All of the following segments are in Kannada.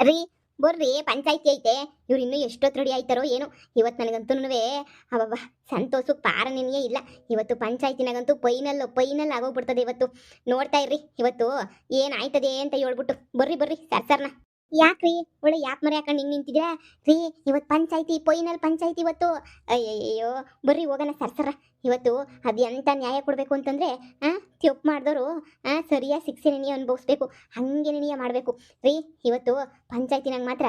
ರೀ ಬರ್ರಿ ಪಂಚಾಯ್ತಿ ಐತೆ. ಇವ್ರು ಇನ್ನೂ ಎಷ್ಟೊತ್ತು ರೆಡಿ ಆಯ್ತಾರೋ ಏನೋ. ಇವತ್ತು ನನಗಂತೂ ಅಬ್ಬಬ್ಬ ಸಂತೋಷಕ್ಕೆ ಪಾರ ನಿನಗೆ ಇಲ್ಲ. ಇವತ್ತು ಪಂಚಾಯ್ತಿನಾಗಂತೂ ಫೈನಲ್ ಆಗೋಗ್ಬಿಡ್ತದೆ ಇವತ್ತು. ನೋಡ್ತಾ ಇರ್ರಿ ಇವತ್ತು ಏನಾಯ್ತದೆ ಅಂತ ಹೇಳ್ಬಿಟ್ಟು. ಬರ್ರಿ ಬರ್ರಿ ಸರ್ನ. ಯಾಕ್ರಿ ಒಳ್ಳೆ ಯಾಕೆ ಮರೆ ಹಾಕೊಂಡು ಹಿಂಗೆ ನಿಂತಿದ್ಯಾ ರೀ? ಇವತ್ತು ಪಂಚಾಯ್ತಿ ಫೈನಲ್ ಪಂಚಾಯ್ತಿ ಇವತ್ತು. ಅಯ್ಯಯ್ಯೋ ಬರ್ರಿ ಹೋಗೋಣ ಸರ್ಸರ. ಇವತ್ತು ಅದು ಎಂಥ ನ್ಯಾಯ ಕೊಡಬೇಕು ಅಂತಂದರೆ ತಪ್ಪು ಮಾಡಿದವರು ಸರಿಯಾಗಿ ಶಿಕ್ಷೆ ನೀವು ಅನುಭವಿಸ್ಬೇಕು. ಹಾಗೆ ನೀವು ಮಾಡಬೇಕು ರೀ. ಇವತ್ತು ಪಂಚಾಯ್ತಿನಾಗ ಮಾತ್ರ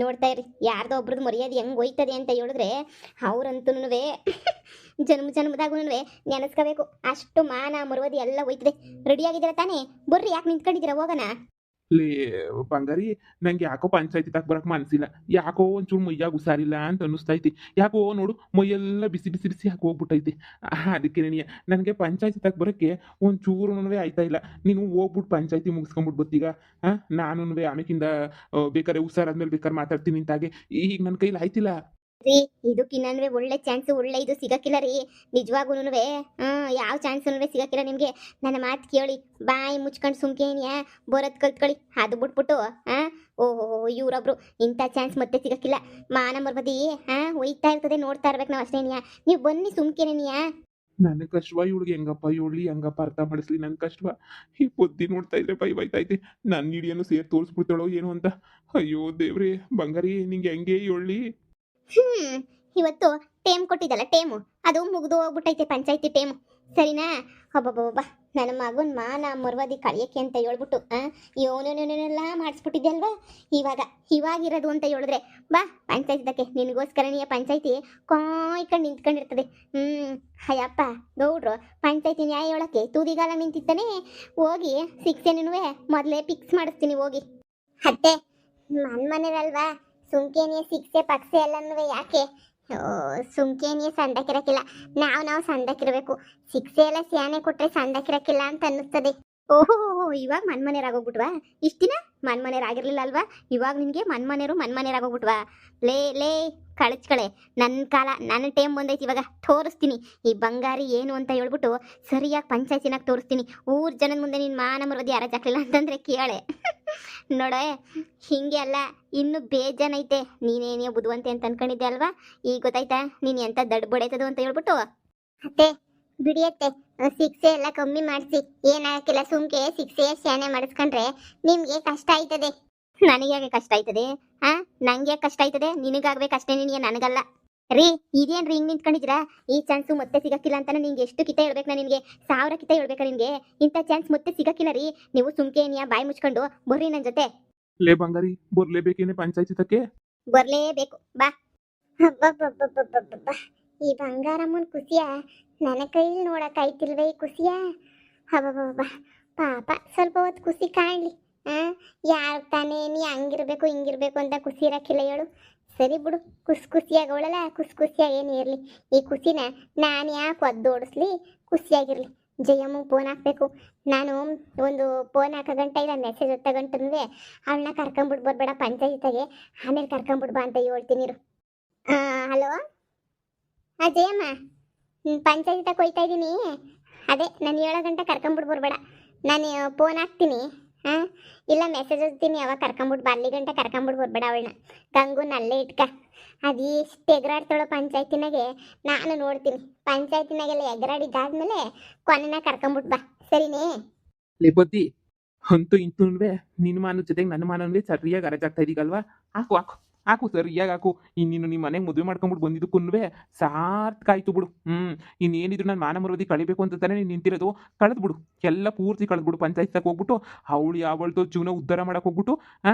ನೋಡ್ತಾ ಇರ್ರಿ ಯಾರ್ದೋ ಒಬ್ರದ್ದು ಮರ್ಯಾದೆ ಹೆಂಗೆ ಹೋಯ್ತದೆ ಅಂತ ಹೇಳಿದ್ರೆ ಅವ್ರಂತೂ ಜನ್ಮದಾಗೂ ನೆನೆಸ್ಕೋಬೇಕು. ಅಷ್ಟು ಮಾನ ಮರುವದಿ ಎಲ್ಲ ಹೋಯ್ತದೆ. ರೆಡಿಯಾಗಿದ್ದೀರ ತಾನೇ? ಬರ್ರಿ, ಯಾಕೆ ನಿಂತ್ಕೊಂಡಿದ್ದೀರಾ? ಹೋಗೋಣ. ಲೇ ಬಂಗಾರಿ, ನಂಗೆ ಯಾಕೋ ಪಂಚಾಯತಿ ತಕ್ ಬರಕ್ ಮನ್ಸಿಲ್ಲ. ಯಾಕೋ ಒಂಚೂರು ಮೈಯಾಗ ಹುಷಾರಿಲ್ಲ ಅಂತ ಅನ್ನಿಸ್ತೈತಿ. ಯಾಕೋ ನೋಡು ಮೈಯೆಲ್ಲ ಬಿಸಿ ಬಿಸಿ ಬಿಸಿ ಹಾಕಿ ಹೋಗ್ಬಿಟ್ಟೈತಿ. ಅದಕ್ಕೆ ನನಗೆ ಪಂಚಾಯತಿ ತಕ್ ಬರೋಕ್ಕೆ ಒಂಚೂರು ಆಯ್ತಾ ಇಲ್ಲ. ನೀನು ಹೋಗ್ಬಿಟ್ಟು ಪಂಚಾಯತಿ ಮುಗಿಸ್ಕೊಂಡ್ಬಿಟ್ಟು ಬತ್ತೀಗ. ನಾನು ಆಮೇಕಿಂದ ಬೇಕಾದ್ರೆ ಹುಷಾರಾದ್ಮೇಲೆ ಬೇಕಾದ್ರೆ ಮಾತಾಡ್ತೀನಿ ಅಂತಾಗೆ. ಈಗ ನನ್ನ ಕೈಲಿ ಆಯ್ತಿಲ್ಲ ರೀ. ಇದಕ್ಕಿನ್ನೂ ಒಳ್ಳೆ ಚಾನ್ಸ್, ಒಳ್ಳೆ ಇದು ಸಿಗಕ್ಕಿಲ್ಲ ರೀ ನಿಜವಾಗೂನು. ಯಾವ ಚಾನ್ಸ್ ಸಿಗಕ್ಕಿಲ್ಲ ನಿಮಗೆ. ನನ್ನ ಮಾತು ಕೇಳಿ ಬಾಯಿ ಮುಚ್ಕೊಂಡು ಸುಮ್ಕೇನಿಯಾ ಬರೋದ್ ಕಲ್ತ್ಕೊಳ್ಳಿ. ಅದು ಬಿಟ್ಬಿಟ್ಟು ಓಹೋ ಇವ್ರೊಬ್ರು ಇಂಥ ಚಾನ್ಸ್ ಮತ್ತೆ ಸಿಗಕ್ಕಿಲ್ಲ. ಮಾನ ಮರ್ಬದಿ ಒಯ್ತಾ ಇರ್ತದೆ, ನೋಡ್ತಾ ಇರ್ಬೇಕು ನಾವು ಅಷ್ಟೇನಿಯಾ. ನೀವು ಬನ್ನಿ ಸುಮ್ಕೇನಿಯಾ. ನನ್ನ ಕಷ್ಟವ ಇವಳಿಗೆ ಹೆಂಗಪ್ಪ ಇವಳ್ಳಿ ಹೆಂಗಪ್ಪ ಅರ್ಥ ಮಾಡಿಸ್ಲಿ ನನ್ನ ಕಷ್ಟವ. ಈ ಬುದ್ಧಿ ನೋಡ್ತಾ ಇದ್ರೆ ಬೈ ಬೈತೈತೆ. ನನ್ನ ಹಿಡಿಯನ್ನು ಸೇರಿ ತೋರಿಸ್ಬಿಡ್ತಾಳೋ ಏನು ಅಂತ. ಅಯ್ಯೋ ದೇವ್ರಿ, ಬಂಗಾರಿ ನಿಂಗೆ ಹೆಂಗೆ ಇವಳ್ಳಿ. ಇವತ್ತು ಟೇಮ್ ಕೊಟ್ಟಿದ್ದಲ್ಲ, ಟೇಮು ಅದು ಮುಗಿದು ಹೋಗ್ಬಿಟ್ಟೈತೆ ಪಂಚಾಯತಿ ಟೇಮು. ಸರಿನಾ? ಒಬ್ಬೊಬ್ಬ ನನ್ನ ಮಗನ ಮಾನ ಮರ್ವಾದಿ ಕಳಿಯಕ್ಕೆ ಅಂತ ಹೇಳ್ಬಿಟ್ಟು ಇವನೇನೆಲ್ಲ ಮಾಡಿಸ್ಬಿಟ್ಟಿದ್ದೆ ಅಲ್ವಾ. ಇವಾಗಿರೋದು ಅಂತ ಹೇಳಿದ್ರೆ ಬಾ ಪಂಚಾಯತಿದಕ್ಕೆ. ನಿನಗೋಸ್ಕರ ಪಂಚಾಯತಿ ಕಾಯ್ಕೊಂಡು ನಿಂತ್ಕೊಂಡಿರ್ತದೆ. ಅಯ್ಯಪ್ಪ ಗೌಡ್ರು ಪಂಚಾಯತಿ ನ್ಯಾಯ ಹೇಳಕ್ಕೆ ತೂದಿಗಾಲ ನಿಂತಿದ್ದಾನೆ. ಹೋಗಿ ಶಿಕ್ಷೆನೂ ಮೊದಲೇ ಫಿಕ್ಸ್ ಮಾಡಿಸ್ತೀನಿ ಹೋಗಿ. ಅತ್ತೆ ಮನ್ಮನೇರಲ್ವಾ, ಸುಮ್ಕೇನಿಯ ಶಿಕ್ಷೆ ಪಕ್ಷೆ ಎಲ್ಲನೂ ಯಾಕೆ? ಸುಮ್ಕೇನಿಯ ಸಂಡಕ್ಕಿರಕ್ಕಿಲ್ಲ. ನಾವು ಸಂಡಕ್ಕಿರಬೇಕು. ಶಿಕ್ಷೆ ಎಲ್ಲ ಸ್ಯಾನೆ ಕೊಟ್ರೆ ಸಂಡಕ್ಕಿರಕ್ಕಿಲ್ಲ ಅಂತ ಅನ್ನಿಸ್ತದೆ. ಓಹೋ ಇವಾಗ ಮನ್ಮನೇರಾಗೋಗ್ಬಿಟ್ವಾ? ಇಷ್ಟ ದಿನ ಮನ್ಮನೇರಾಗಿರ್ಲಿಲ್ಲ ಅಲ್ವಾ? ಇವಾಗ ನಿನಗೆ ಮನ್ಮನೇರಾಗೋಗ್ಬಿಟ್ವಾ? ಲೇ ಕಳಚ್ಕಳೆ. ನನ್ನ ಕಾಲ, ನನ್ನ ಟೈಮ್ ಬಂದೈತಿ. ಇವಾಗ ತೋರಿಸ್ತೀನಿ ಈ ಬಂಗಾರಿ ಏನು ಅಂತ ಹೇಳ್ಬಿಟ್ಟು. ಸರಿಯಾಗಿ ಪಂಚಾಯತಿನಾಗ ತೋರಿಸ್ತೀನಿ. ಊರ್ ಜನದ ಮುಂದೆ ನಿನ್ನ ಮಾನ ಮರದಿ ಯಾರಾಜಾಕ್ಲಿಲ್ಲ ಅಂತಂದ್ರೆ ಕೇಳೆ. ನೋಡೆ ಹಿಂಗೆ ಅಲ್ಲ, ಇನ್ನು ಬೇಜಾನೈತೆ. ನೀನೇನೇ ಬುದ್ಧಿವಂತೆ ಅಂತ ಅನ್ಕೊಂಡಿದ್ದೆ ಅಲ್ವಾ? ಈಗ ಗೊತ್ತಾಯ್ತಾ ನೀನು ಎಂತ ದಡ್ ಬಡೈತದು ಅಂತ ಹೇಳ್ಬಿಟ್ಟು. ಅತ್ತೆ ಬಿಡಿಯತ್ತೆ, ಶಿಕ್ಷೆ ಎಲ್ಲ ಕಮ್ಮಿ ಮಾಡಿಸಿ. ಏನಾಗಕ್ಕಿಲ್ಲ, ಸುಮ್ಕೆ ಶಿಕ್ಷೆ ಸ್ಯಾನೆ ಮಾಡಿಸ್ಕೊಂಡ್ರೆ ನಿಮ್ಗೆ ಕಷ್ಟ ಆಯ್ತದೆ. ನನಗೆ ಕಷ್ಟ ಆಯ್ತದೆ? ನಂಗೆ ಕಷ್ಟ ಆಯ್ತದೆ? ನಿನಗಾಗ್ಬೇಕಷ್ಟೇ, ನಿನಗೆ ನನಗಲ್ಲ ರೀ. ಇದೇನ್ರಿ ಹಿಂಗ್ ನಿಂತ್ಕೊಂಡಿದ್ದೀರಾ? ಈ ಚಾನ್ಸು ಮತ್ತೆ ಸಿಗಕ್ಕಿಲ್ಲ ಅಂತಾನೆ ನಿಂಗೆ ಎಷ್ಟು ಕಿತ ಹೇಳ್ಬೇಕು? ನಿನ್ಗೆ 1000 ಕಿತ ಹೇಳ್ಬೇಕಾ ನಿನ್ಗೆ? ಇಂಥ ಚಾನ್ಸ್ ಮತ್ತೆ ಸಿಗಕ್ಕಿಲ್ಲ ರೀ. ನೀವು ಸುಮ್ಕೇನಿಯಾ ಬಾಯಿ ಮುಚ್ಕೊಂಡು ಬರ್ರಿ ನನ್ನ ಜೊತೆ. ಲೇ ಬಂಗಾರಿ, ಬರ್ಲೇಬೇಕೇನೆ ಪಂಚಾಯತಿ ತಕ್ಕೆ? ಬರ್ಲೇಬೇಕು ಬಾ. ಈ ಬಂಗಾರಮ್ಮನ ಖುಷಿಯ ನನ್ನ ಕೈಲಿ ನೋಡಕ್ ಆಯ್ತಿಲ್ವೇ? ಈ ಖುಷಿಯ ಹಬ್ಬ ಪಾಪ. ಸ್ವಲ್ಪ ಹೊತ್ತು ಖುಷಿ ಕಾಣ್ಲಿ. ಯಾರು ತಾನೇ ನೀ ಹಂಗಿರ್ಬೇಕು ಹಿಂಗಿರ್ಬೇಕು ಅಂತ ಖುಷಿ ಇರಕ್ಕಿಲ್ಲ ಹೇಳು. ಸರಿ ಬಿಡು, ಖುಷಿಯಾಗಿ ಅವಳಲ್ಲ, ಖುಷಿಯಾಗಿ ಏನು ಇರಲಿ. ಈ ಖುಷಿನ ನಾನು ಯಾಕೆ ಒದ್ದೋಡಿಸ್ಲಿ? ಖುಷಿಯಾಗಿರ್ಲಿ. ಜಯಮ್ಮಗೆ ಫೋನ್ ಹಾಕ್ಬೇಕು ನಾನು. ಒಂದು ಫೋನ್ ಹಾಕೋ ಗಂಟೆ ಇಲ್ಲ, ಮೆಸೇಜ್ ಹೊತ್ತ ಗಂಟನೂ ಅವಳನ್ನ ಕರ್ಕೊಂಬಿಟ್ಟು ಬರಬೇಡ ಪಂಚಾಯತಿಗೆ, ಆಮೇಲೆ ಕರ್ಕೊಂಬಿಡ್ಬಾ ಅಂತ ಹೇಳ್ತೀನಿ ಇರು. ಹಲೋ ಜಯಮ್ಮ, ಪಂಚಾಯತಿ ತಕ ಹೋಯ್ತಾ ಇದ್ದೀನಿ. ಅದೇ ನಾನು 7 ಗಂಟೆ ಕರ್ಕೊಂಬಿಟ್ಟು ಬರಬೇಡ. ನಾನು ಫೋನ್ ಹಾಕ್ತೀನಿ. ಇಲ್ಲ ಮೆಸೇಜ್ ಓದ್ತೀನಿ. ಅವಾಗ ಕರ್ಕೊಂಬಿಟ್ಟು ಬರ್ಲಿ ಗಂಟೆ ಕರ್ಕೊಂಬಿಟ್ಟು ಬರಬೇಡ ಅವಳನ್ನ. ಗಂಗುನ ಅಲ್ಲೇ ಇಟ್ಕ. ಅದು ಎಷ್ಟು ಎಗರಾಡ್ತಾಳೋ ಪಂಚಾಯತಿನಾಗೆ ನಾನು ನೋಡ್ತೀನಿ. ಪಂಚಾಯತಿನಾಗೆಲ್ಲ ಎಗರಾಡಿದ್ದಾದ್ಮೇಲೆ ಕೊನೆನ ಕರ್ಕೊಂಬಿಟ್ಟು ಬಾ, ಸರಿನೇ? ಲೇ ಬದ್ದಿ, ಅಂತೂ ಇಂತೂ ನಿನ್ನ ಮಾನ ಜೊತೆಗೆ ನನ್ನ ಮಾನವೇ ಸರಿಯಾಗಿ ಅರಜಾಗ್ತಾ ಇದೀಗಲ್ವಾ? ಹಾಕು ಸರಿಯಾಗಿ ಹಾಕು. ಇನ್ನೀನು ನಿಮ್ಮ ಮನೆಗೆ ಮದುವೆ ಮಾಡ್ಕೊಂಬಿಟ್ಟು ಬಂದಿದ್ದಕ್ಕೂ ಸಾರ್ಥಕ ಆಯ್ತು ಬಿಡು. ಇನ್ನೇನಿದ್ರು ನಾನು ಮಾನ ಮರದಿ ಕಳಿಬೇಕು ಅಂತ ತಾನೇ ನೀನು ನಿಂತಿರೋದು. ಕಳೆದ್ಬಿಡು, ಎಲ್ಲ ಪೂರ್ತಿ ಕಳೆದ್ಬಿಡು. ಪಂಚಾಯತ್ಗೆ ಹೋಗ್ಬಿಟ್ಟು ಅವಳು ಯಾವಳ್ದು ಜೀವನ ಉದ್ಧಾರ ಮಾಡಕ್ಕೆ ಹೋಗ್ಬಿಟ್ಟು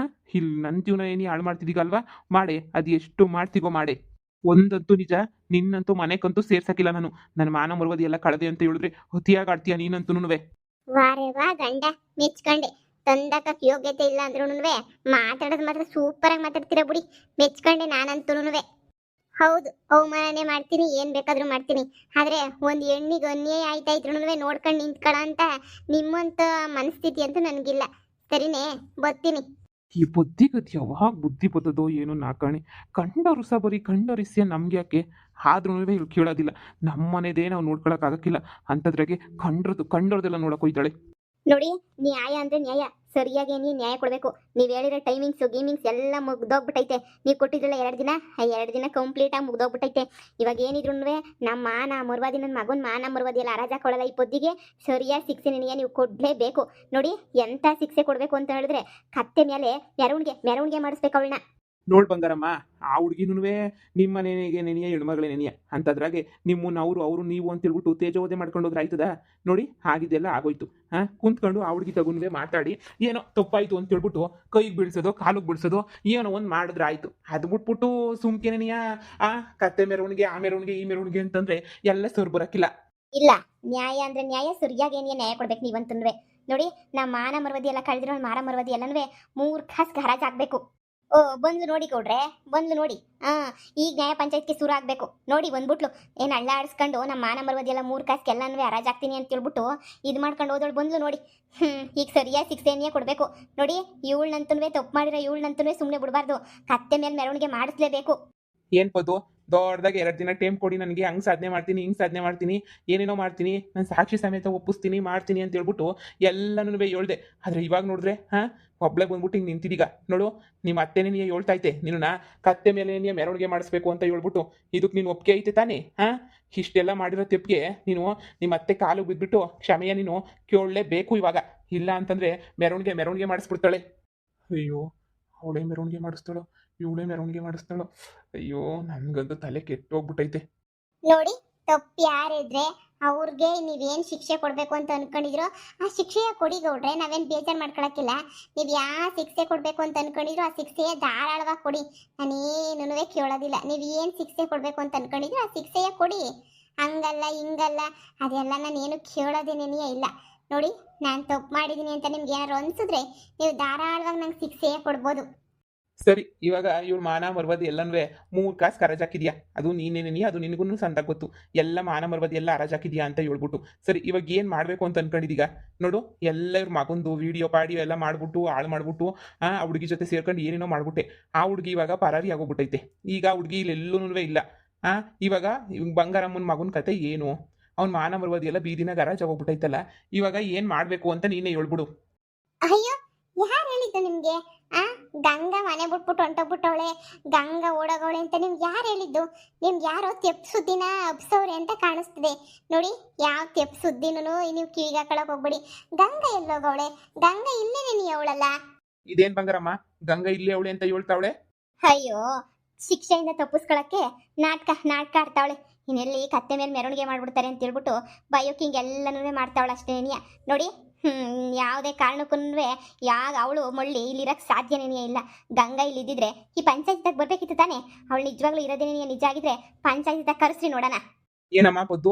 ಇಲ್ಲಿ ನನ್ನ ಜೀವನ ಏನಿ ಹಾಳು ಮಾಡ್ತಿದ್ದೀಗಲ್ವಾ? ಮಾಡೇ, ಅದು ಎಷ್ಟು ಮಾಡ್ತೀಗೋ ಮಾಡೇ. ಒಂದಂತೂ ನಿಜ, ನಿನ್ನಂತೂ ಮನೆಗಂತೂ ಸೇರ್ಸಕ್ಕಿಲ್ಲ ನಾನು. ನನ್ನ ಮಾನ ಮರವದಿ ಎಲ್ಲ ಕಳೆದೆ ಅಂತ ಹೇಳಿದ್ರೆ ಅತಿಯಾಗಿ ಆಡ್ತೀಯ ನೀನಂತೂ. ವಾರೇ ವಾ ಗಂಡ, ಮೆಚ್ಕೊಂಡೆ. ತಂದಕ ಯೋಗ್ಯತೆ ಇಲ್ಲ ಅಂದ್ರೂ ಮಾತಾಡೋದು ಮಾತ್ರ ಸೂಪರ್ ಆಗಿ ಮಾತಾಡ್ತೀರಾ ಬಿಡಿ. ಮೆಚ್ಕೊಂಡೆ ನಾನಂತೂ. ಹೌದು, ಅವಮಾನನೆ ಮಾಡ್ತೀನಿ, ಏನ್ ಬೇಕಾದ್ರೂ ಮಾಡ್ತೀನಿ. ಆದ್ರೆ ಒಂದು ಹೆಣ್ಣಿಗೆ ಅನ್ಯಾಯ ಆಯ್ತಾ ಇದ್ರು ನೋಡ್ಕೊಂಡು ನಿಂತ್ಕೊಳ್ಳೋ ಅಂತ ನಿಮ್ಮಂತ ಮನಸ್ಥಿತಿ ಅಂತೂ ನನಗಿಲ್ಲ. ಸರಿನೇ? ಬರ್ತೀನಿ. ಈ ಬುದ್ಧಿಗತಿ ಯಾವಾಗ ಬುದ್ಧಿ ಬರ್ತದೋ ಏನೋ ನಾಕಾಣೆ. ಕಂಡವರು ಸಹ ಬರೀ ಕಂಡರಿಸ್ಯ ನಮ್ಗೆ ಯಾಕೆ? ಆದ್ರೂ ಇವ್ರು ಕೇಳೋದಿಲ್ಲ. ನಮ್ಮ ಮನೆದೇ ನಾವು ನೋಡ್ಕೊಳಕ್ಕಾಗಕ್ಕಿಲ್ಲ ಅಂಥದ್ರಾಗೆ ಕಂಡೋರ್ದೆಲ್ಲ ನೋಡಕ್ ಹೋಯ್ತಾಳೆ. ನೋಡಿ, ನ್ಯಾಯ ಅಂದ್ರೆ ನ್ಯಾಯ. ಸರಿಯಾಗಿ ನೀವು ನ್ಯಾಯ ಕೊಡಬೇಕು. ನೀವು ಹೇಳಿರೋ ಟೈಮಿಂಗ್ಸು ಗೀಮಿಂಗ್ಸ್ ಎಲ್ಲ ಮುಗ್ದೋಗ್ಬಿಟ್ಟೈತೆ. ನೀವು ಕೊಟ್ಟಿದ್ರಲ್ಲ 2 ದಿನ, ಆ 2 ದಿನ ಕಂಪ್ಲೀಟಾಗಿ ಮುಗ್ದೋಗ್ಬಿಟ್ಟೈತೆ. ಇವಾಗ ಏನಿದ್ರು ನಮ್ಮ ಮಾನ ಮರ್ವಾದಿ, ನನ್ನ ಮಗನ ಮಾನ ಮರ್ವಾದಿ ಎಲ್ಲ ಹರಾಜಾಕೊಳ್ಳಲ್ಲ. ಈ ಪೊದ್ದಿಗೆ ಸರಿಯಾದ ಶಿಕ್ಷೆ ನಿನಗೆ ನೀವು ಕೊಡಲೇಬೇಕು. ನೋಡಿ, ಎಂಥ ಶಿಕ್ಷೆ ಕೊಡಬೇಕು ಅಂತ ಹೇಳಿದ್ರೆ, ಕತ್ತೆ ಮೇಲೆ ಮೆರವಣಿಗೆ ಮಾಡಿಸ್ಬೇಕು ಅವಳನ್ನ. ನೋಡ್ ಬಂಗಾರಮ್ಮ, ಆ ಹುಡುಗಿನೂ ನಿಮ್ಮ ಮನೆಗೆ ನೆನೆಯ ಹೆಣ್ಮಗಳೇ ನೆನೆಯ ಅಂತದ್ರಾಗೆ ನಿಮ್ಮನ್ನ ಅವರು ನೀವು ಅಂತ ಹೇಳ್ಬಿಟ್ಟು ತೇಜೋವಧೆ ಮಾಡ್ಕೊಂಡು ಹೋದ್ರೆ ಆಯ್ತದ. ನೋಡಿ, ಹಾಗಿದೆಲ್ಲ ಆಗೋಯ್ತು. ಕುಂತ್ಕೊಂಡು ಆ ಹುಡುಗಿ ತಗೊಂಡ್ವೆ ಮಾತಾಡಿ ಏನೋ ತಪ್ಪಾಯ್ತು ಅಂತ ಹೇಳ್ಬಿಟ್ಟು ಕೈಗೆ ಬೀಳ್ಸೋದು ಕಾಲಿಗೆ ಬೀಳ್ಸೋದು ಏನೋ ಒಂದು ಮಾಡಿದ್ರೆ ಆಯ್ತು. ಅದು ಬಿಟ್ಬಿಟ್ಟು ಸುಮ್ಕೆ ನೆನೆಯ ಕತ್ತೆ ಮೆರವಣಿಗೆ ಆ ಮೆರವಣಿಗೆ ಈ ಮೆರವಣಿಗೆ ಅಂತಂದ್ರೆ ಎಲ್ಲ ಸರ್ ಬರಕ್ಕಿಲ್ಲ. ಇಲ್ಲ, ನ್ಯಾಯ ಅಂದ್ರೆ ನ್ಯಾಯ. ಸರಿಯಾಗಿ ಏನಿಗೆ ನ್ಯಾಯ ಕೊಡ್ಬೇಕು ನೀವಂತಂದ್ರೆ. ನೋಡಿ, ನಮ್ಮ ಮಾನ ಮರ್ವಾದಿ ಎಲ್ಲ ಕಳೆದಿರೋ ಮಾನ ಮರ್ವಾದಿ ಎಲ್ಲನೂ 3 ಕಾಸು ಹರಾಜಾಗಬೇಕು. ಓ, ಬಂದ್ಲು ನೋಡಿ ಗೌಡ್ರೆ, ಬಂದ್ಲು ನೋಡಿ. ಈಗ ನ್ಯಾಯ ಪಂಚಾಯತ್ಗೆ ಶುರು ಆಗ್ಬೇಕು. ನೋಡಿ, ಬಂದ್ಬಿಟ್ಲು. ಏನು ಹಳ್ಳ ಆಡಿಸ್ಕೊಂಡು ನಮ್ಮ ಮಾನ ಮರ್ವಾದಿ ಎಲ್ಲ 3 ಕಾಸಿಗೆ ಎಲ್ಲನೂ ಹರಾಜಾಗ್ತೀನಿ ಅಂತ ಹೇಳ್ಬಿಟ್ಟು ಇದು ಮಾಡ್ಕೊಂಡು ಹೋದಳು. ಬಂದ್ಲು ನೋಡಿ. ಈಗ ಸರಿಯಾಗಿ ಶಿಕ್ಷೆಯನ್ನೇ ಕೊಡಬೇಕು. ನೋಡಿ, ಇವಳನ್ನಂತೂ ತಪ್ಪು ಮಾಡಿರೋ ಇವಳನ್ನಂತೂ ಸುಮ್ಮನೆ ಬಿಡಬಾರ್ದು. ಕತ್ತೆ ಮೇಲೆ ಮೆರವಣಿಗೆ ಮಾಡಿಸ್ಲೇಬೇಕು. ಏನ್ ಪದು ದೊಡ್ಡದಾಗಿ 2 ದಿನ ಟೈಮ್ ಕೊಡಿ ನನಗೆ, ಹಂಗೆ ಸಾಧನೆ ಮಾಡ್ತೀನಿ ಹಿಂಗೆ ಸಾಧನೆ ಮಾಡ್ತೀನಿ ಏನೇನೋ ಮಾಡ್ತೀನಿ, ನಾನು ಸಾಕ್ಷಿ ಸಮೇತ ಒಪ್ಪಿಸ್ತೀನಿ ಮಾಡ್ತೀನಿ ಅಂತ ಹೇಳ್ಬಿಟ್ಟು ಎಲ್ಲನೂ ಹೇಳ್ದೆ. ಆದರೆ ಇವಾಗ ನೋಡಿದ್ರೆ ಒಬ್ಳೆ ಬಂದ್ಬಿಟ್ಟು ಹಿಂಗೆ ನಿಂತಿದ್ದೀಗ ನೋಡು. ನಿಮ್ಮ ಅತ್ತೆನೇ ನೀ ಹೇಳ್ತಾ ಐತೆ ನಿನ್ನ ಕತ್ತೆ ಮೇಲೆ ನೀ ಮೆರವಣಿಗೆ ಮಾಡಿಸ್ಬೇಕು ಅಂತ ಹೇಳ್ಬಿಟ್ಟು. ಇದಕ್ಕೆ ನೀನು ಒಪ್ಪಿಗೆ ಐತೆ ತಾನೇ? ಇಷ್ಟೆಲ್ಲ ಮಾಡಿರೋ ತೆಪ್ಪಿಗೆ ನೀನು ನಿಮ್ಮ ಅತ್ತೆ ಕಾಲು ಬಿದ್ದುಬಿಟ್ಟು ಕ್ಷಮೆಯ ನೀನು ಕೇಳಲೇಬೇಕು ಇವಾಗ. ಇಲ್ಲ ಅಂತಂದರೆ ಮೆರವಣಿಗೆ ಮಾಡಿಸ್ಬಿಡ್ತಾಳೆ. ಅಯ್ಯೋ, ಅವಳೇ ಮೆರವಣಿಗೆ ಮಾಡಿಸ್ತಾಳೋ ಇವಳೇ ಮೆರವಣಿಗೆ ಮಾಡಿಸ್ತಾಳೋ? ಅಯ್ಯೋ, ನನ್ಗಂತೂ ತಲೆ ಕೆಟ್ಟೋಗ್ಬಿಟ್ಟೈತೆ. ನೋಡಿ, ತಪ್ಪು ಯಾರಿದ್ರೆ ಅವ್ರಿಗೆ ನೀವೇನು ಶಿಕ್ಷೆ ಕೊಡಬೇಕು ಅಂತ ಅನ್ಕೊಂಡಿದ್ರು ಆ ಶಿಕ್ಷೆಯ ಕೊಡಿ ಗೌಡ್ರೆ. ನಾವೇನು ಬೇಜಾರು ಮಾಡ್ಕೊಳಕ್ಕಿಲ್ಲ. ನೀವು ಯಾವ ಶಿಕ್ಷೆ ಕೊಡಬೇಕು ಅಂತ ಅನ್ಕೊಂಡಿದ್ರು ಆ ಶಿಕ್ಷೆಯ ಧಾರಾಳವಾಗಿ ಕೊಡಿ. ನಾನೇನು ಕೇಳೋದಿಲ್ಲ. ನೀವು ಏನು ಶಿಕ್ಷೆ ಕೊಡಬೇಕು ಅಂತ ಅನ್ಕೊಂಡಿದ್ರು ಆ ಶಿಕ್ಷೆಯ ಕೊಡಿ. ಹಂಗಲ್ಲ ಹಿಂಗಲ್ಲ ಅದೆಲ್ಲ ನಾನೇನು ಕೇಳೋದೇನೇನೇ ಇಲ್ಲ. ನೋಡಿ, ನಾನು ತಪ್ಪು ಮಾಡಿದ್ದೀನಿ ಅಂತ ನಿಮ್ಗೆ ಏನಾರು ಅನ್ಸಿದ್ರೆ ನೀವು ಧಾರಾಳವಾಗಿ ನಂಗೆ ಶಿಕ್ಷೆಯ ಕೊಡ್ಬೋದು. ಸರಿ, ಇವಾಗ ಇವ್ರ ಮಾನ ಮರ್ವದಿ ಎಲ್ಲನೂ 3 ಕಾಸು ಹರಾಜಾಕಿದ್ಯಾ? ಅದು ನೀನೇನೇನಿ, ಅದು ನಿನಗೂ ಸಂದಾಗ ಗೊತ್ತು. ಎಲ್ಲ ಮಾನ ಮರ್ವದಿ ಎಲ್ಲ ಹರಾಜಾಕಿದ್ಯಾ ಅಂತ ಹೇಳ್ಬಿಟ್ಟು. ಸರಿ, ಇವಾಗ ಏನು ಮಾಡಬೇಕು ಅಂತ ಅನ್ಕೊಂಡಿದ್ದೀಗ ನೋಡು. ಎಲ್ಲ ಇವ್ರ ಮಗಂದು ವಿಡಿಯೋ ಪಾಡಿಯೋ ಎಲ್ಲ ಮಾಡ್ಬಿಟ್ಟು ಹಾಳು ಮಾಡ್ಬಿಟ್ಟು ಆ ಹುಡುಗಿ ಜೊತೆ ಸೇರ್ಕೊಂಡು ಏನೇನೋ ಮಾಡ್ಬಿಟ್ಟೆ. ಆ ಹುಡುಗಿ ಇವಾಗ ಪರಾರಿ ಆಗೋಗ್ಬಿಟ್ಟೈತೆ. ಈಗ ಆ ಹುಡುಗಿ ಇಲ್ಲೆಲ್ಲೂ ಇಲ್ಲ. ಇವಾಗ ಬಂಗಾರಮ್ಮನ ಮಗನ ಕತೆ ಏನು? ಅವ್ನ ಮಾನ ಮರ್ವದಿ ಎಲ್ಲ ಬೀದಿನ ಗರಾಜ್ ಆಗೋಗ್ಬಿಟ್ಟೈತಲ್ಲ. ಇವಾಗ ಏನು ಮಾಡಬೇಕು ಅಂತ ನೀನೇ ಹೇಳ್ಬಿಡು. ಅಯ್ಯೋ, ಯಾರು ಹೇಳಿದ್ದು ನಿಮ್ಗೆ? ಗಂಗಾ ಮನೆ ಬಿಟ್ಬಿಟ್ಟು ಹೊಂಟೋಗ್ಬಿಟ್ಟವಳೆ, ಗಂಗಾ ಓಡೋಗವಳೆ ಅಂತ ನಿಮ್ಗೆ ಯಾರು ಹೇಳಿದ್ದು? ನಿಮ್ಗೆ ಯಾರೋ ತೆಪ್ಪು ಸುದ್ದಿನ ಹಬ್ಸವ್ರೆ ಅಂತ ಕಾಣಿಸ್ತಿದೆ. ನೋಡಿ, ಯಾವ ತೆಪ್ಪು ಸುದ್ದಿನೂ ನೀವು ಕಿವಿಗೆ ಹಾಕೊಳಕ್ ಹೋಗ್ಬೇಡಿ. ಗಂಗಾ ಎಲ್ಲೋಗವಳೆ? ಗಂಗಾ ಇಲ್ಲೇನೆ ನೀ ಅವಳಲ್ಲ. ಇದೇನ್ ಬಂಗಾರಮ್ಮ, ಗಂಗಾ ಇಲ್ಲೇ ಅವಳೆ ಅಂತ ಹೇಳ್ತಾವಳೆ? ಅಯ್ಯೋ, ಶಿಕ್ಷೆಯಿಂದ ತಪ್ಪಿಸ್ಕೊಳಕ್ಕೆ ನಾಟಕ ಆಡ್ತಾವಳೆ. ಇನ್ನೆಲ್ಲಿ ಕತ್ತೆ ಮೇಲೆ ಮೆರವಣಿಗೆ ಮಾಡ್ಬಿಡ್ತಾರೆ ಅಂತ ಹೇಳ್ಬಿಟ್ಟು ಬಯೋಕಿಂಗ್ ಎಲ್ಲನೂ ಮಾಡ್ತಾವಳೆ ಅಷ್ಟೇ. ನೋಡಿ, ಯಾವುದೇ ಕಾರಣಕ್ಕೂ ಅವಳು ಮೊಳ್ಳಿ ಇಲ್ಲಿರಕ್ಕೆ ಸಾಧ್ಯನೇ ಇಲ್ಲ. ಗಂಗಾ ಇಲ್ಲಿದ್ದಿದ್ರೆ ಈ ಪಂಚಾಯತ್ದಾಗ ಬರ್ಬೇಕಿತ್ತು ತಾನೆ. ಅವಳು ನಿಜವಾಗ್ಲೂ ಇರೋದೇನೇ ನಿಜ ಆಗಿದ್ರೆ ಪಂಚಾಯತ್ದಾಗ ಕರೆಸ್ರಿ ನೋಡೋಣ. ಏನಮ್ಮ ಪದ್ದು,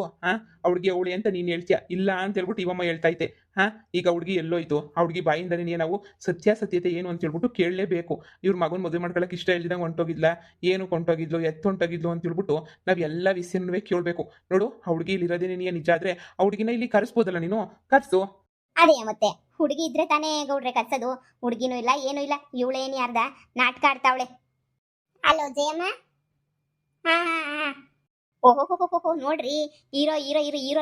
ಹುಡುಗಿ ಅವಳಿ ಅಂತ ನೀನು ಹೇಳ್ತೀಯ, ಇಲ್ಲ ಅಂತ ಹೇಳ್ಬಿಟ್ಟು ಇವಮ್ಮ ಹೇಳ್ತಾ ಐತೆ. ಈಗ ಹುಡುಗಿ ಎಲ್ಲೋಯ್ತು? ಆ ಹುಡುಗಿ ಬಾಯಿಂದನೇ ನಾವು ಸತ್ಯಾಸತ್ಯತೆ ಏನು ಅಂತ ಹೇಳ್ಬಿಟ್ಟು ಕೇಳಲೇಬೇಕು. ಇವ್ರ ಮಗನ ಮದುವೆ ಮಾಡ್ಕೊಳಕ್ಕೆ ಇಷ್ಟ ಇಲ್ದಿದಂಗೆ ಹೊಂಟೋಗಿದ್ಲ, ಏನು ಕೊಂಟೋಗಿದ್ಲು, ಹೊಂಟೋಗಿದ್ಲು ಅಂತ ಹೇಳ್ಬಿಟ್ಟು ನಾವು ಎಲ್ಲ ವಿಷಯನೂ ಕೇಳಬೇಕು. ನೋಡು, ಆ ಹುಡುಗಿ ಇಲ್ಲಿರೋದೇನೇ ನಿಜ ಆದ್ರೆ ಆ ಹುಡುಗಿನ ಇಲ್ಲಿ ಕರೆಸ್ಬೋದಲ್ಲ ನೀನು? ಕರ್ಸು. ಅದೇ ಮತ್ತೆ, ಹುಡುಗಿ ಇದ್ರೆ ತಾನೇ ಗೌಡ್ರೆ ಕರ್ಸೋದು. ಹುಡುಗಿನೂ ಇಲ್ಲ ಏನೂ ಇಲ್ಲ, ಇವಳೇನು ಯಾರ್ದ ನಾಟಕ ಆಡ್ತಾವಳೆ. ಹಲೋ ಜಯಮ್ಮ. ಹಾ ಹಾ ಹಾ, ಓಹೋ ನೋಡ್ರಿ, ಹೀರೋ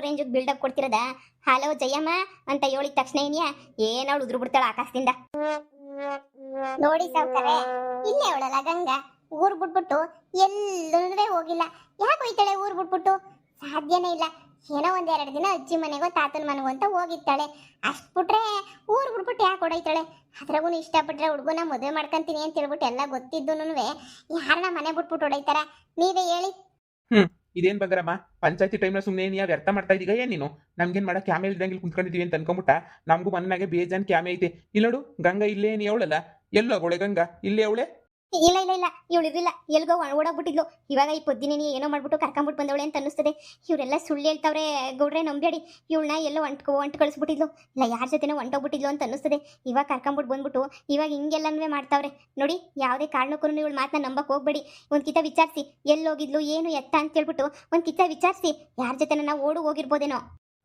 ರೇಂಜಿಗೆ ಬಿಲ್ಡಪ್ ಕೊಡ್ತಿರದ. ಹಲೋ ಜಯಮ್ಮ ಅಂತ ಹೇಳಿದ ತಕ್ಷಣ ಏನವಳು ಉದ್ರು ಬಿಡ್ತಾಳ ಆಕಾಶದಿಂದ. ನೋಡಿ ಸಾವ್ತಾರೆ, ಇಲ್ಲೇ ಅವಳಲ್ಲ ಗಂಗಾ. ಊರ್ ಬಿಟ್ಬಿಟ್ಟು ಎಲ್ಲೂ ಹೋಗಿಲ್ಲ. ಯಾಕೆ ಹೋಯ್ತಾಳೆ ಊರ್ ಬಿಟ್ಬಿಟ್ಟು? ಸಾಧ್ಯನೇ ಇಲ್ಲ. ಏನೋ 1-2 ದಿನ ಅಜ್ಜಿ ಮನೆಗೋ ತಾತನ ಮನೆಗೋ ಅಂತ ಹೋಗಿರ್ತಾಳೆ. ಅಷ್ಟು ಬಿಟ್ರೆ ಊರ್ ಬಿಟ್ಬಿಟ್ಟು ಯಾಕೆ ಹೊಡೈತಾಳೆ? ಅದ್ರಾಗೂ ಇಷ್ಟಪಟ್ರೆ ಹುಡುಗನ ಮದುವೆ ಮಾಡ್ಕೊಂತೀನಿ ಅಂತ ಹೇಳ್ಬಿಟ್ಟು ಎಲ್ಲ ಗೊತ್ತಿದ್ದೂನು ಯಾರನ್ನ ಮನೆ ಬಿಟ್ಬಿಟ್ಟು ಹೊಡೈತಾರ? ನೀವೇ ಹೇಳಿ. ಇದೇನ್ ಬಂಗಾರಮ್ಮ, ಪಂಚಾಯತಿ ಟೈಮ್ನ ಸುಮ್ಮನೆ ನೀ ವ್ಯರ್ಥ ಮಾಡ್ತಾ ಇದೀಗ ಏನ್ ನೀನು? ನಮ್ಗೇನ್ ಮಾಡಕ್ ಕ್ಯಾಮೆ ಇಲ್ದಂಗೆ ಇಲ್ಲಿ ಕುಂತ್ಕೊಂಡಿದೀವಿ ಅಂತ ಅನ್ಕೊಂಬಿಟ್ಟ. ನಮಗೂ ಮನೆಯಾಗೆ ಬೇಜಾನ್ ಕ್ಯಾಮೆ ಐತೆ. ಇಲ್ಲೋಡು, ಗಂಗಾ ಇಲ್ಲೇ ನೀ ಅವಳಲ್ಲ. ಎಲ್ಲೋ ಅವಳೆ ಗಂಗಾ? ಇಲ್ಲೇ ಅವಳೆ? ಇಲ್ಲ ಇವಳು ಇರಲಿಲ್ಲ, ಎಲ್ಗೋ ಓಡೋಗ್ಬಿಟ್ಟಿದ್ಲು. ಇವಾಗ ಈ ಪೊದ್ದಿನೇ ಏನೋ ಮಾಡ್ಬಿಟ್ಟು ಕರ್ಕೊಂಬಿಟ್ಟು ಬಂದವಳೆ ಅಂತ ಅನ್ನಿಸ್ತದೆ. ಇವರೆಲ್ಲ ಸುಳ್ಳು ಹೇಳ್ತಾವ್ರೆ ಗೌಡ್ರೆ, ನಂಬೇಡಿ. ಇವಳನ್ನ ಎಲ್ಲೋ ಒಂಟು ಕಳಿಸ್ಬಿಟ್ಟಿದ್ಲು, ಇಲ್ಲ ಯಾರ ಜೊತೆನೋ ಹೊಂಟೋಗ್ಬಿಟ್ಟಿದ್ಲು ಅಂತ ಅನ್ನಿಸ್ತದೆ. ಇವಾಗ ಕರ್ಕೊಂಬಿಟ್ಟು ಬಂದ್ಬಿಟ್ಟು ಇವಾಗ ಹಿಂಗೆಲ್ಲನೂ ಮಾಡ್ತಾವ್ರೆ. ನೋಡಿ, ಯಾವುದೇ ಕಾರಣಕ್ಕೂ ಇವಳು ಮಾತನ್ನ ನಂಬಕ್ಕೆ ಹೋಗ್ಬೇಡಿ. ಒಂದು ಕಿತ ವಿಚಾರಿಸಿ ಎಲ್ಲೋಗಿದ್ಲು ಏನು ಎತ್ತ ಅಂತ ಹೇಳ್ಬಿಟ್ಟು ಒಂದು ಕಿತ ವಿಚಾರಿಸಿ. ಯಾರ ಜೊತೆನ ನಾವು ಓಡು ಹೋಗಿರ್ಬೋದೇನೋ.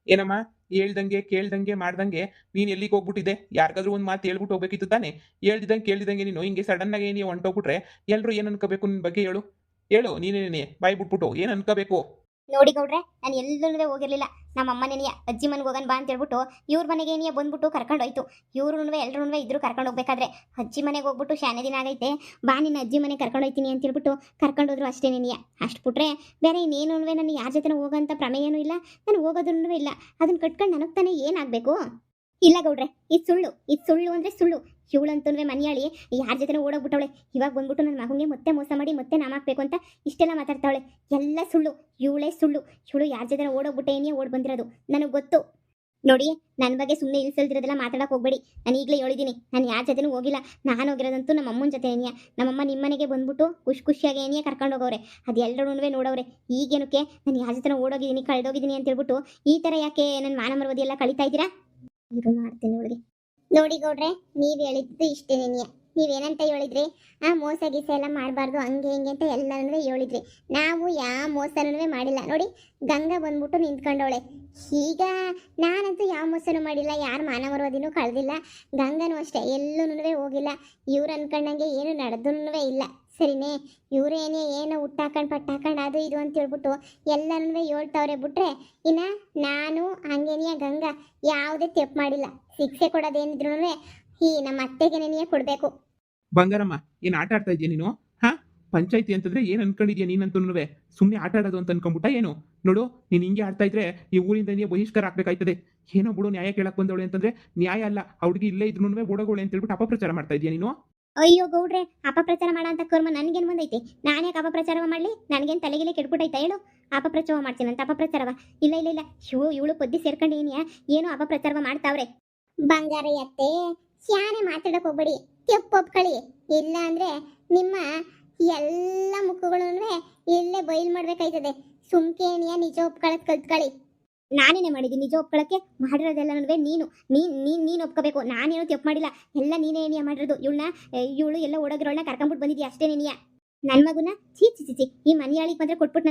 ಏನಮ್ಮ, ಹೇಳ್ದಂಗೆ ಕೇಳ್ದಂಗೆ ಮಾಡ್ದಂಗೆ ನೀನು ಎಲ್ಲಿಗೆ ಹೋಗ್ಬಿಟ್ಟಿದೆ? ಯಾರಿಗಾದ್ರೂ ಒಂದು ಮಾತು ಹೇಳ್ಬಿಟ್ಟು ಹೋಗ್ಬೇಕಿತ್ತು ತಾನೆ? ಹೇಳ್ದಿದ್ದಂಗೆ ಕೇಳ್ದಿದ್ದಂಗೆ ನೀನು ಹಿಂಗೆ ಸಡನ್ ಆಗಿ ನೀವು ಹೊಂಟೋಗ್ಬಿಟ್ರೆ ಎಲ್ಲರೂ ಏನು ಅನ್ಕೋಬೇಕು? ನಿನ್ನ ಬಗ್ಗೆ ಹೇಳು ನೀನೇನೇ ಬಾಯಿ ಬಿಟ್ಬಿಟ್ಟು ಏನು ಅನ್ಕೋಬೇಕು? ನೋಡಿ ಗೌಡ್ರೆ, ನಾನು ಎಲ್ಲೂ ಹೋಗಿರ್ಲಿಲ್ಲ. ನಮ್ಮ ಅಮ್ಮನೇನಿಯ ಅಜ್ಜಿ ಮನೆಗೆ ಹೋಗೋಣ ಬಾ ಅಂತ ಹೇಳ್ಬಿಟ್ಟು ಇವ್ರ ಮನೆಗೆ ಏನಿಯ ಬಂದ್ಬಿಟ್ಟು ಕರ್ಕೊಂಡು ಹೋಯ್ತು. ಇವ್ರು ಎಲ್ಲರೂ ಇದ್ರು ಕರ್ಕೊಂಡು ಹೋಗ್ಬೇಕಾದ್ರೆ ಅಜ್ಜಿ ಮನೆಗೆ ಹೋಗ್ಬಿಟ್ಟು ಶಾನೆ ದಿನ ಆಗೈತೆ, ಬಾ ನಿನ್ನ ಅಜ್ಜಿ ಮನೆಗೆ ಕರ್ಕೊಂಡು ಹೋಯ್ತೀನಿ ಅಂತ ಹೇಳ್ಬಿಟ್ಟು ಕರ್ಕೊಂಡು ಹೋದ್ರು ಅಷ್ಟೇ ನೆನಿಯ. ಅಷ್ಟು ಬಿಟ್ರೆ ಬೇರೆ ಇನ್ನೇನು ನಾನು ಯಾರ ಜೊತೆ ಹೋಗೋಂಥ ಪ್ರಮೇಯನೂ ಇಲ್ಲ, ನಾನು ಹೋಗೋದ್ರೂ ಇಲ್ಲ. ಅದನ್ನ ಕಟ್ಕೊಂಡು ನನಗೆ ತಾನೇ ಏನಾಗಬೇಕು? ಇಲ್ಲ ಗೌಡ್ರೆ, ಇದು ಸುಳ್ಳು ಅಂದರೆ ಸುಳ್ಳು. ಇವಳಂತೂ ಮನೆಯಾಳಿ ಯಾರ ಜೊತೆ ಓಡೋಗ್ಬಿಟ್ಟವಳೆ. ಇವಾಗ ಬಂದ್ಬಿಟ್ಟು ನನ್ನ ಮಗನಿಗೆ ಮತ್ತೆ ಮೋಸ ಮಾಡಿ ಮತ್ತೆ ನಾಮ ಹಾಕ್ಬೇಕು ಅಂತ ಇಷ್ಟೆಲ್ಲ ಮಾತಾಡ್ತಾವಳೆ. ಎಲ್ಲ ಸುಳ್ಳು, ಇವಳೇ ಸುಳ್ಳು. ಇವಳು ಯಾರ ಜೊತೆ ಓಡೋಗ್ಬಿಟ್ಟೇನೇ ಓಡ್ ಬಂದಿರೋದು ನನಗೆ ಗೊತ್ತು. ನೋಡಿ, ನನ್ನ ಬಗ್ಗೆ ಸುಮ್ಮನೆ ಇಲ್ಸಲ್ದಿರೋದೆಲ್ಲ ಮಾತಾಡಕ್ಕೆ ಹೋಗ್ಬೇಡಿ. ನಾನು ಈಗಲೇ ಹೇಳಿದ್ದೀನಿ, ನಾನು ಯಾರ ಜೊತೆನೂ ಹೋಗಿಲ್ಲ. ನಾನು ಹೋಗಿರೋದಂತೂ ನಮ್ಮ ಅಮ್ಮನ ಜೊತೆ ಏನಿಯ. ನಮ್ಮಮ್ಮ ನಿಮ್ಮ ಮನೆಗೆ ಬಂದ್ಬಿಟ್ಟು ಖುಷಿಯಾಗಿ ಏನಿಯ ಕರ್ಕೊಂಡು ಹೋಗವ್ರೆ. ಅದು ಎಲ್ಲರೂ ನೋಡವ್ರೆ. ಈಗೇನಕ್ಕೆ ನಾನು ಯಾರ ಜೊತೆ ಓಡೋಗಿದ್ದೀನಿ ಕಳೆದೋಗಿದ್ದೀನಿ ಅಂತ ಹೇಳ್ಬಿಟ್ಟು ಈ ಥರ ಯಾಕೆ ನನ್ನ ಮಾನ ಮರ್ಯಾದೆ ಎಲ್ಲ ಕಳೀತಾ ಇದ್ದೀರಾ? ಇದು ಮಾಡ್ತೀನಿ ಅವಳಿಗೆ. ನೋಡಿ ಗೌಡ್ರೆ, ನೀವು ಹೇಳಿದ್ದು ಇಷ್ಟೇ ನೆನಿಯ. ನೀವೇನಂತ ಹೇಳಿದ್ರಿ, ಮೋಸ ಗೀಸ ಎಲ್ಲ ಮಾಡಬಾರ್ದು ಹಂಗೆ ಹಿಂಗೆ ಅಂತ ಎಲ್ಲನೂ ಹೇಳಿದ್ರಿ. ನಾವು ಯಾವ ಮೋಸನೂ ಮಾಡಿಲ್ಲ. ನೋಡಿ, ಗಂಗಾ ಬಂದ್ಬಿಟ್ಟು ನಿಂತ್ಕೊಂಡವಳೆ. ಈಗ ನಾನಂತೂ ಯಾವ ಮೋಸನೂ ಮಾಡಿಲ್ಲ, ಯಾರು ಮಾನ ಮರ್ಯಾದೆನೂ ಕಳೆದಿಲ್ಲ. ಗಂಗನೂ ಅಷ್ಟೇ ಎಲ್ಲೂ ಹೋಗಿಲ್ಲ. ಇವ್ರು ಅನ್ಕೊಂಡಂಗೆ ಏನು ನಡೆದೂ ಇಲ್ಲ. ಸರಿನೇ, ಇವರೇನೇ ಏನೋ ಹುಟ್ಟಾಕೊಂಡು ಪಟ್ಟಾಕೊಂಡು ಅದು ಇದು ಅಂತ ಹೇಳ್ಬಿಟ್ಟು ಎಲ್ಲನೂ ಹೇಳ್ತಾವ್ರೆ. ಬಿಟ್ರೆ ಇನ್ನು ನಾನು ಹಂಗೇನಿಯ ಗಂಗಾ ಯಾವುದೇ ತಪ್ಪು ಮಾಡಿಲ್ಲ. ಶಿಕ್ಷೆ ಕೊಡೋದೇನಿದ್ರು ಈ ನಮ್ಮ ಅತ್ತೆಗೆ ನೆನೆಯೇ ಕೊಡಬೇಕು. ಬಂಗಾರಮ್ಮ, ಏನು ಆಟ ಆಡ್ತಾ ಇದೀಯ ನೀನು? ಹಾ, ಪಂಚಾಯತಿ ಅಂತಂದ್ರೆ ಏನು ಅನ್ಕೊಂಡಿದ್ಯಾ ನೀನಂತೂ? ಸುಮ್ಮನೆ ಆಟ ಆಡೋದು ಅಂತ ಅನ್ಕೊಂಬಿಟ್ಟ ಏನು? ನೋಡು, ನೀನು ಹಿಂಗೆ ಆಡ್ತಾ ಇದ್ರೆ ಈ ಊರಿಂದ ನೀನು ಬಹಿಷ್ಕಾರ ಹಾಕ್ಬೇಕಾಯ್ತದೆ. ಏನೋ ಬಿಡು, ನ್ಯಾಯ ಕೇಳಕ್ ಬಂದವಳೆ ಅಂತಂದ್ರೆ ನ್ಯಾಯ ಅಲ್ಲ. ಅವ್ರಿಗೆ ಇಲ್ಲೇ ಇದ್ರು ಓಡೋಗೋಳೆ ಅಂತ ಹೇಳ್ಬಿಟ್ಟು ಅಪಪ್ರಚಾರ ಮಾಡ್ತಾ ಇದೀಯ ನೀನು. ಅಯ್ಯೋ ಗೌಡ್ರೆ, ಅಪಪ್ರಚಾರ ಮಾಡೋ ಅಂತ ಕರ್ಮ ನನ್ಗೇನು ಬಂದೈತಿ? ನಾನು ಯಾಕೆ ಅಪಪ್ರಚಾರ ಮಾಡಲಿ? ನನಗೇನು ತಲೆಗಿಲೆ ಕೆಡ್ಬಿಟ್ಟೈತಾ ಹೇಳು? ಅಪಪ್ರಚಾರ ಮಾಡ್ತೀನಂತ ಅಪಪ್ರಚಾರವ? ಇಲ್ಲ ಇಲ್ಲ ಇಲ್ಲ, ಇವಳು ಪದ್ದಿ ಸೇರ್ಕೊಂಡು ಏನೋ ಅಪಪ್ರಚಾರ ಮಾಡ್ತಾವ್ರೆ. ಬಂಗಾರ ಅತ್ತೆ, ಶಾನೆ ಮಾತಾಡಕ್ ಹೋಗ್ಬೇಡಿ, ಒಪ್ಕೊಳ್ಳಿ. ಇಲ್ಲ ಅಂದ್ರೆ ನಿಮ್ಮ ಎಲ್ಲ ಮುಖಗಳನ್ನು ಇಲ್ಲೇ ಬಯಲು ಮಾಡ್ಬೇಕಾಯ್ತದೆ. ಸುಮ್ಕೇನಿಯ ನಿಜ ಒಪ್ಕೊಳ್ಳೋದು ಕಲ್ತ್ಕೊಳ್ಳಿ. ನಾನೇನೇ ಮಾಡಿದ್ದೀನಿ ನಿಜ ಒಪ್ಕೊಳ್ಳೋಕ್ಕೆ? ಮಾಡಿರೋದೆಲ್ಲ ನೀನು ಒಪ್ಕೋಬೇಕು. ನಾನೇನೋ ತಪ್ಪು ಮಾಡಿಲ್ಲ, ಎಲ್ಲ ನೀನೇ ಏನಿಯ ಮಾಡಿರೋದು. ಇವಳು ಎಲ್ಲ ಓಡೋಗಿರೋಳನ್ನ ಕರ್ಕೊಂಡ್ಬಿಟ್ಟು ಬಂದಿದ್ಯಾ ಅಷ್ಟೇ ನೀನಿಯ. ನನ್ನ ಮಗುನ ಚೀಚಿ ಈ ಮನೆಯಾಳಿಗೆ ಬಂದ್ರೆ ಕೊಟ್ಬಿಟ್ಟು